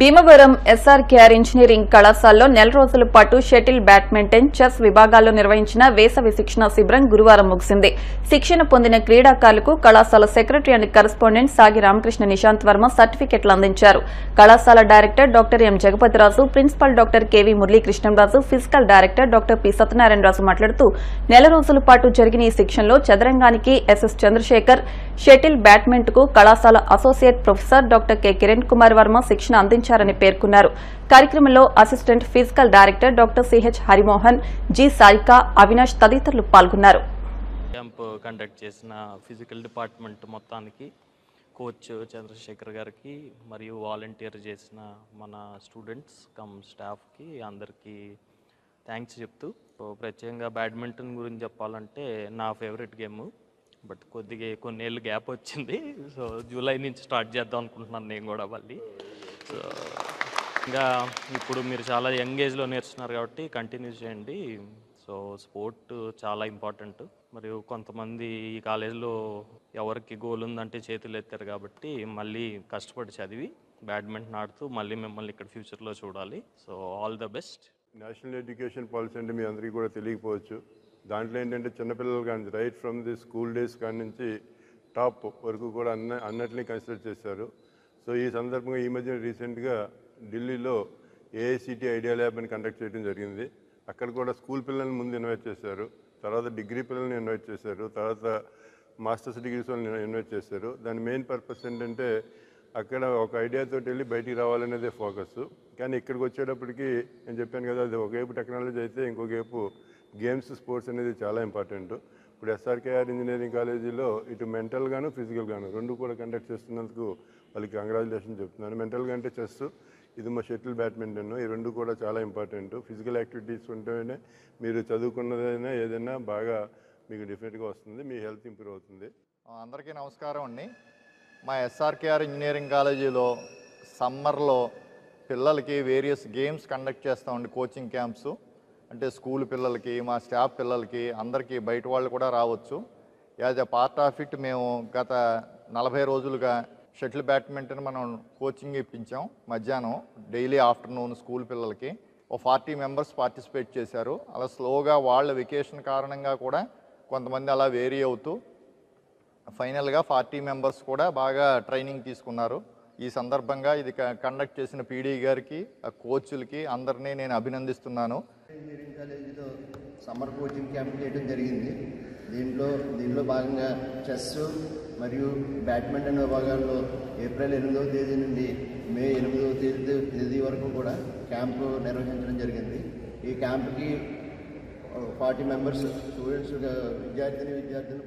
Bhimavaram SRKR engineering కళాశాలలో నెల రోజుల పాటు షటిల్, బ్యాడ్మింటన్, చెస్ విభాగాల్లో నిర్వహించిన వేసవి శిక్షణ శిబిరం గురువారం ముగిసింది. శిక్షణ పొందిన క్రీడాకారులకు కళాశాల సెక్రటరీ అండ్ కరెస్పాండెంట్ సాగి రామకృష్ణ నిశాంత్ వర్మ సర్టిఫికెట్లు అందించారు. కళాశాల director doctor M Jagapathiraju, principal doctor KV Muralikrishnamraju, physical director doctor P Satyanarayanaraju మాట్లాడుతూ నెల రోజుల పాటు జరిగిన ఈ శిక్షణలో చదరంగానికి ఎస్ఎస్ చంద్రశేఖర్, షటిల్, బ్యాడ్మింటన్ కు కళాశాల associate professor doctor K Kiran Kumar Varma శిక్షణ అందించారని పేర్కొన్నారు. కార్యక్రమంలో assistant physical director doctor CH Harimohan, G Saika, Avinash తదితరులు పాల్గొన్నారు. క్యాంప్ కండక్ట్ చేసిన ఫిజికల్ డిపార్ట్మెంట్ మొత్తానికి, కోచ్ చంద్రశేఖర్ గారికి మరియు వాలంటీర్ చేసిన మన స్టూడెంట్స్ కమ్ స్టాఫ్కి అందరికీ థ్యాంక్స్ చెప్తూ, ప్రత్యేకంగా బ్యాడ్మింటన్ గురించి చెప్పాలంటే నా ఫేవరెట్ గేమ్. బట్ కొద్దిగా కొన్నేళ్ళు గ్యాప్ వచ్చింది. సో జూలై నుంచి స్టార్ట్ చేద్దాం అనుకుంటున్నాను నేను కూడా మళ్ళీ. సో ఇంకా ఇప్పుడు మీరు చాలా యంగ్ ఏజ్లో నేర్చుకున్నారు కాబట్టి కంటిన్యూ చేయండి. సో స్పోర్ట్ చాలా ఇంపార్టెంట్. మరియు కొంతమంది ఈ కాలేజీలో ఎవరికి గోల్ ఉందంటే చేతులు ఎత్తారు కాబట్టి మళ్ళీ కష్టపడి చదివి బ్యాడ్మింటన్ ఆడుతూ మళ్ళీ మిమ్మల్ని ఇక్కడ ఫ్యూచర్లో చూడాలి. So all the best. National education policy అంటే మీ అందరికీ కూడా తెలియకపోవచ్చు. దాంట్లో ఏంటంటే చిన్నపిల్లలు కానీ right from the school days కాడి నుంచి టాప్ వరకు కూడా అన్నిటినీ కన్సిడర్ చేశారు. సో ఈ సందర్భంగా ఈ మధ్య రీసెంట్గా ఢిల్లీలో ఏఐసిటి ఐడియా ల్యాబ్ అని కండక్ట్ చేయడం జరిగింది. అక్కడ కూడా స్కూల్ పిల్లల్ని ముందు ఇన్వైట్ చేశారు, తర్వాత డిగ్రీ పిల్లల్ని ఇన్వైట్ చేశారు, తర్వాత మాస్టర్స్ డిగ్రీస్ వాళ్ళని ఇన్వైట్ చేశారు. దాని మెయిన్ పర్పస్ ఏంటంటే అక్కడ ఒక ఐడియాతో వెళ్ళి బయటికి రావాలనేదే ఫోకస్. కానీ ఇక్కడికి వచ్చేటప్పటికి నేను చెప్పాను కదా, అది ఒకవైపు టెక్నాలజీ అయితే ఇంకొకవైపు గేమ్స్, స్పోర్ట్స్ అనేది చాలా ఇంపార్టెంట్. ఇప్పుడు ఎస్ఆర్కేఆర్ ఇంజనీరింగ్ కాలేజీలో ఇటు మెంటల్గాను ఫిజికల్గాను రెండు కూడా కండక్ట్ చేస్తున్నందుకు వాళ్ళకి కంగ్రాచులేషన్ చెప్తున్నాను. మెంటల్గా అంటే చెస్, ఇది మా షటిల్, బ్యాడ్మింటన్, ఈ రెండు కూడా చాలా ఇంపార్టెంట్. ఫిజికల్ యాక్టివిటీస్ ఉంటేనే మీరు చదువుకున్నదైనా ఏదైనా బాగా మీకు డెఫినెట్గా వస్తుంది, మీ హెల్త్ ఇంప్రూవ్ అవుతుంది. అందరికీ నమస్కారం అండి. మా ఎస్ఆర్కేఆర్ ఇంజనీరింగ్ కాలేజీలో సమ్మర్లో పిల్లలకి వేరియస్ గేమ్స్ కండక్ట్ చేస్తామండి. కోచింగ్ క్యాంప్స్ అంటే స్కూల్ పిల్లలకి, మా స్టాఫ్ పిల్లలకి, అందరికీ బయట వాళ్ళు కూడా రావచ్చు. As a part of it మేము గత 40 రోజులుగా షటిల్, బ్యాడ్మింటన్ మనం కోచింగ్ ఇప్పించాం. మధ్యాహ్నం డైలీ ఆఫ్టర్నూన్ స్కూల్ పిల్లలకి 40 మెంబర్స్ పార్టిసిపేట్ చేశారు. అలా స్లోగా వాళ్ళ వెకేషన్ కారణంగా కూడా కొంతమంది అలా వేరీ అవుతూ ఫైనల్గా 40 మెంబర్స్ కూడా బాగా ట్రైనింగ్ తీసుకున్నారు. ఈ సందర్భంగా ఇది కండక్ట్ చేసిన పీడీ గారికి, కోచ్లకి అందరినీ నేను అభినందిస్తున్నాను. ఇంజనీరింగ్ కాలేజీలో సమ్మర్ కోచింగ్ క్యాంప్ చేయడం జరిగింది. దీంట్లో భాగంగా చెస్ మరియు బ్యాడ్మింటన్ విభాగాల్లో ఏప్రిల్ 8వ తేదీ నుండి మే 8వ తేదీ వరకు కూడా క్యాంపు నిర్వహించడం జరిగింది. ఈ క్యాంప్కి 40 మెంబర్స్ స్టూడెంట్స్, విద్యార్థినులు